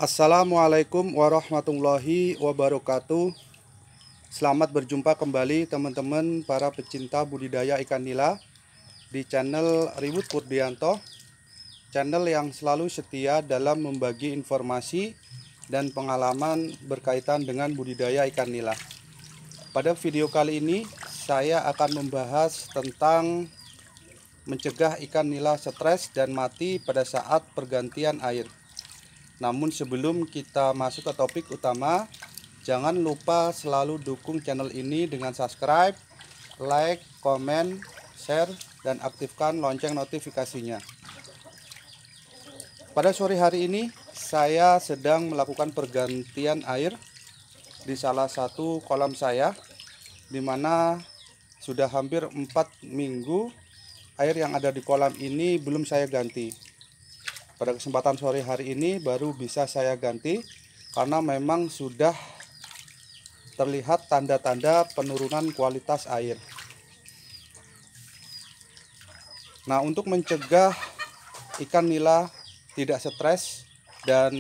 Assalamualaikum warahmatullahi wabarakatuh. Selamat berjumpa kembali teman-teman para pecinta budidaya ikan nila di channel Ribut Purdianto, channel yang selalu setia dalam membagi informasi dan pengalaman berkaitan dengan budidaya ikan nila. Pada video kali ini saya akan membahas tentang mencegah ikan nila stres dan mati pada saat pergantian air. Namun sebelum kita masuk ke topik utama, jangan lupa selalu dukung channel ini dengan subscribe, like, komen, share, dan aktifkan lonceng notifikasinya. Pada sore hari ini, saya sedang melakukan pergantian air di salah satu kolam saya, di mana sudah hampir 4 minggu air yang ada di kolam ini belum saya ganti. Pada kesempatan sore hari ini baru bisa saya ganti karena memang sudah terlihat tanda-tanda penurunan kualitas air. Nah, untuk mencegah ikan nila tidak stres dan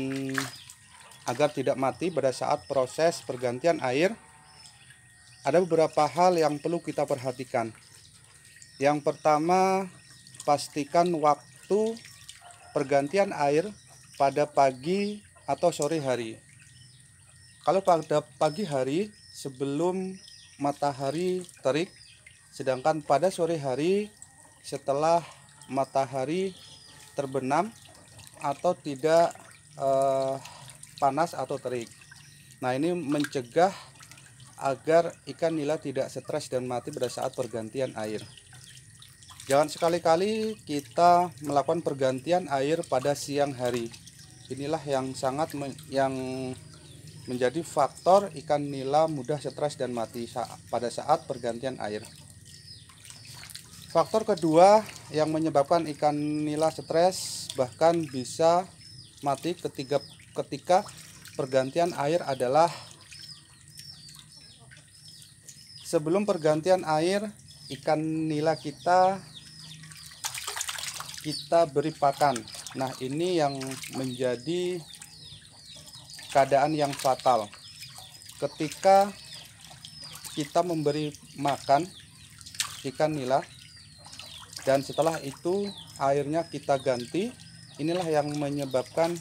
agar tidak mati pada saat proses pergantian air, ada beberapa hal yang perlu kita perhatikan. Yang pertama, pastikan waktu pergantian air pada pagi atau sore hari. Kalau pada pagi hari sebelum matahari terik, sedangkan pada sore hari setelah matahari terbenam atau tidak panas atau terik. Nah, ini mencegah agar ikan nila tidak stres dan mati pada saat pergantian air. Jangan sekali-kali kita melakukan pergantian air pada siang hari. Inilah yang menjadi faktor ikan nila mudah stres dan mati pada saat pergantian air. Faktor kedua yang menyebabkan ikan nila stres bahkan bisa mati ketika pergantian air adalah sebelum pergantian air ikan nila kita beri pakan. Nah, ini yang menjadi keadaan yang fatal. Ketika kita memberi makan ikan nila dan setelah itu airnya kita ganti, inilah yang menyebabkan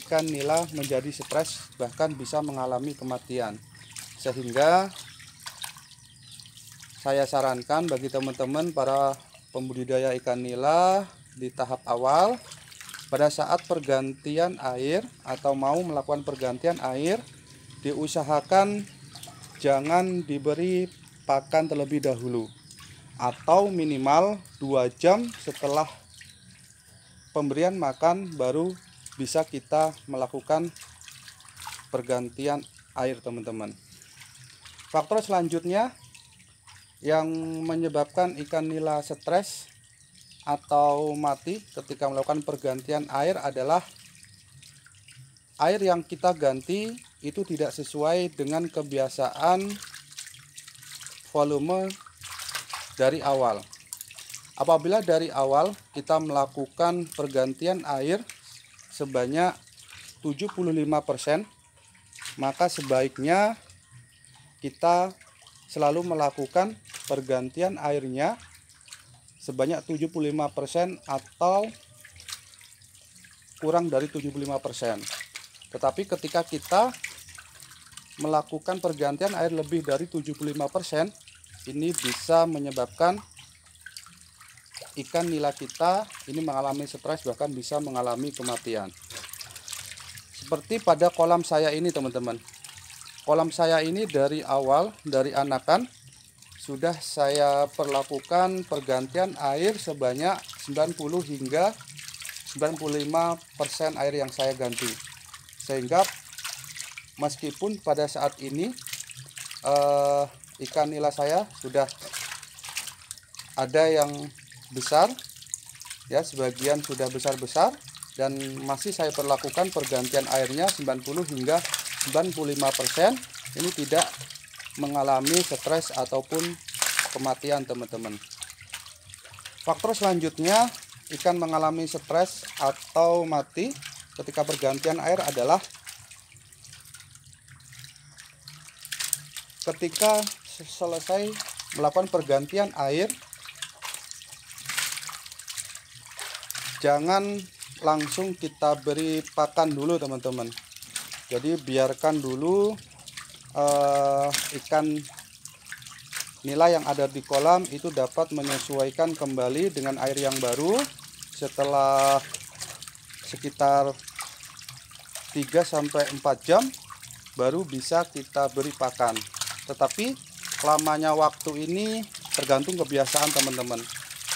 ikan nila menjadi stres bahkan bisa mengalami kematian. Sehingga saya sarankan bagi teman-teman para pembudidaya ikan nila di tahap awal, pada saat pergantian air atau mau melakukan pergantian air, diusahakan jangan diberi pakan terlebih dahulu atau minimal 2 jam setelah pemberian makan baru bisa kita melakukan pergantian air, teman-teman. Faktor selanjutnya yang menyebabkan ikan nila stres atau mati ketika melakukan pergantian air adalah air yang kita ganti itu tidak sesuai dengan kebiasaan volume dari awal. Apabila dari awal kita melakukan pergantian air sebanyak 75%, maka sebaiknya kita selalu melakukan pergantian airnya sebanyak 75% atau kurang dari 75%. Tetapi ketika kita melakukan pergantian air lebih dari 75%, ini bisa menyebabkan ikan nila kita ini mengalami stres bahkan bisa mengalami kematian. Seperti pada kolam saya ini, teman-teman. Kolam saya ini dari awal, dari anakan sudah saya perlakukan pergantian air sebanyak 90 hingga 95% air yang saya ganti. Sehingga meskipun pada saat ini ikan nila saya sudah ada yang besar, ya, sebagian sudah besar-besar, dan masih saya perlakukan pergantian airnya 90 hingga 95%, ini tidak mengalami stres ataupun kematian, teman-teman. Faktor selanjutnya ikan mengalami stres atau mati ketika pergantian air adalah ketika selesai melakukan pergantian air, jangan langsung kita beri pakan dulu teman-teman. Jadi biarkan dulu ikan nila yang ada di kolam itu dapat menyesuaikan kembali dengan air yang baru. Setelah sekitar 3-4 jam baru bisa kita beri pakan. Tetapi lamanya waktu ini tergantung kebiasaan teman-teman.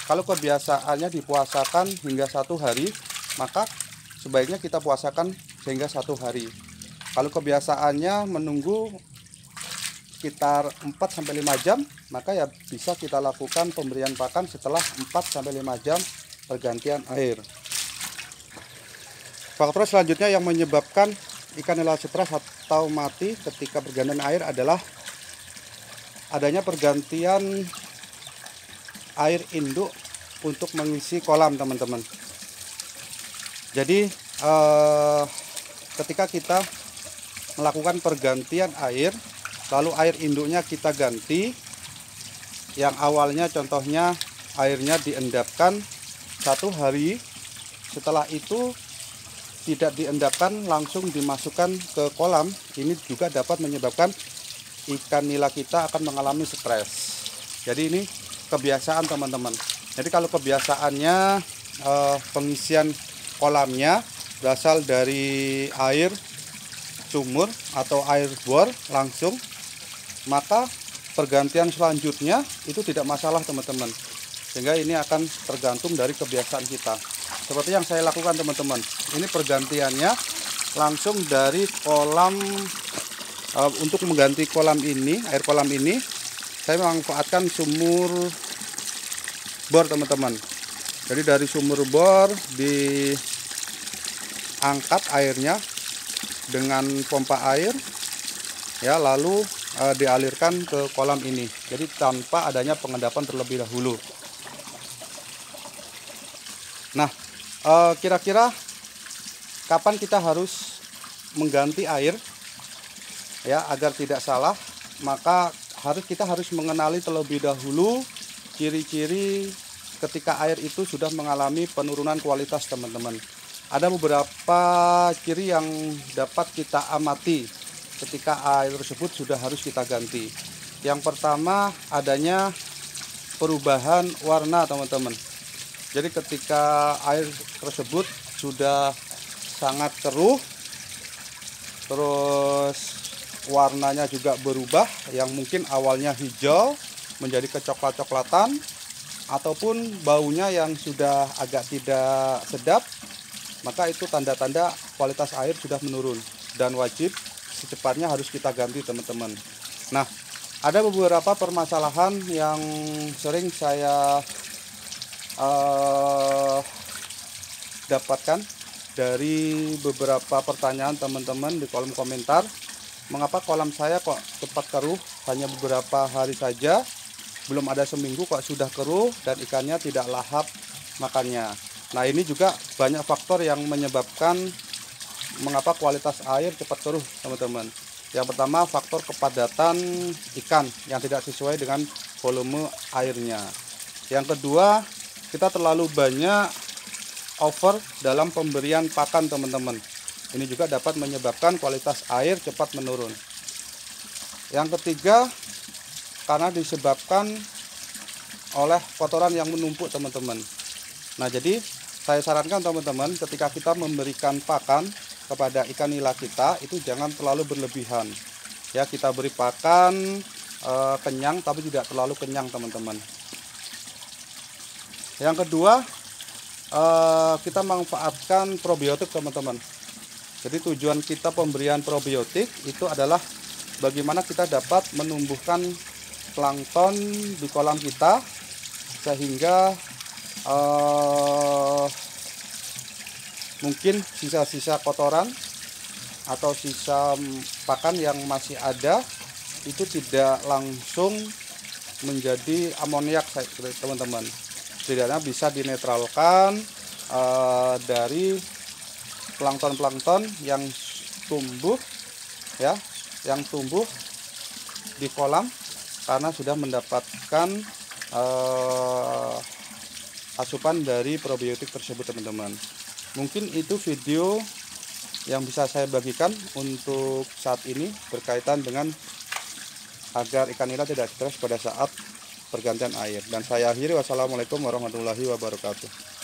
Kalau kebiasaannya dipuasakan hingga 1 hari, maka sebaiknya kita puasakan sehingga 1 hari. Kalau kebiasaannya menunggu sekitar 4-5 jam, maka ya bisa kita lakukan pemberian pakan setelah 4-5 jam pergantian air. Faktor selanjutnya yang menyebabkan ikan nila stres atau mati ketika pergantian air adalah adanya pergantian air induk untuk mengisi kolam teman-teman. Jadi ketika kita melakukan pergantian air, lalu air induknya kita ganti, yang awalnya contohnya airnya diendapkan 1 hari, setelah itu tidak diendapkan langsung dimasukkan ke kolam, ini juga dapat menyebabkan ikan nila kita akan mengalami stres. Jadi ini kebiasaan teman-teman. Jadi kalau kebiasaannya pengisian kolamnya berasal dari air sumur atau air bor langsung, maka pergantian selanjutnya itu tidak masalah teman-teman. Sehingga ini akan tergantung dari kebiasaan kita. Seperti yang saya lakukan teman-teman. Ini pergantiannya langsung dari kolam. Untuk mengganti kolam ini, air kolam ini, saya memanfaatkan sumur bor teman-teman. Jadi dari sumur bor diangkat airnya dengan pompa air, ya, lalu dialirkan ke kolam ini. Jadi tanpa adanya pengendapan terlebih dahulu. Nah, kira-kira kapan kita harus mengganti air? Ya, agar tidak salah, maka kita harus mengenali terlebih dahulu ciri-ciri ketika air itu sudah mengalami penurunan kualitas teman-teman. Ada beberapa ciri yang dapat kita amati ketika air tersebut sudah harus kita ganti. Yang pertama, adanya perubahan warna teman-teman. Jadi ketika air tersebut sudah sangat keruh, terus warnanya juga berubah, yang mungkin awalnya hijau menjadi kecoklat-coklatan, ataupun baunya yang sudah agak tidak sedap, maka itu tanda-tanda kualitas air sudah menurun dan wajib secepatnya harus kita ganti teman-teman. Nah, ada beberapa permasalahan yang sering saya dapatkan dari beberapa pertanyaan teman-teman di kolom komentar. Mengapa kolam saya kok cepat keruh, hanya beberapa hari saja, belum ada seminggu kok sudah keruh dan ikannya tidak lahap makannya. Nah, ini juga banyak faktor yang menyebabkan mengapa kualitas air cepat keruh teman-teman. Yang pertama, faktor kepadatan ikan yang tidak sesuai dengan volume airnya. Yang kedua, kita terlalu banyak over dalam pemberian pakan teman-teman. Ini juga dapat menyebabkan kualitas air cepat menurun. Yang ketiga, karena disebabkan oleh kotoran yang menumpuk teman-teman. Nah, jadi saya sarankan teman-teman, ketika kita memberikan pakan kepada ikan nila kita, itu jangan terlalu berlebihan. Ya, kita beri pakan kenyang tapi tidak terlalu kenyang teman-teman. Yang kedua, kita manfaatkan probiotik teman-teman. Jadi tujuan kita pemberian probiotik itu adalah bagaimana kita dapat menumbuhkan plankton di kolam kita, sehingga mungkin sisa-sisa kotoran atau sisa pakan yang masih ada itu tidak langsung menjadi amoniak teman-teman. Setidaknya bisa dinetralkan dari plankton-plankton yang tumbuh ya, yang tumbuh di kolam karena sudah mendapatkan asupan dari probiotik tersebut, teman-teman. Mungkin itu video yang bisa saya bagikan untuk saat ini berkaitan dengan agar ikan nila tidak stres pada saat pergantian air. Dan saya akhiri, wassalamualaikum warahmatullahi wabarakatuh.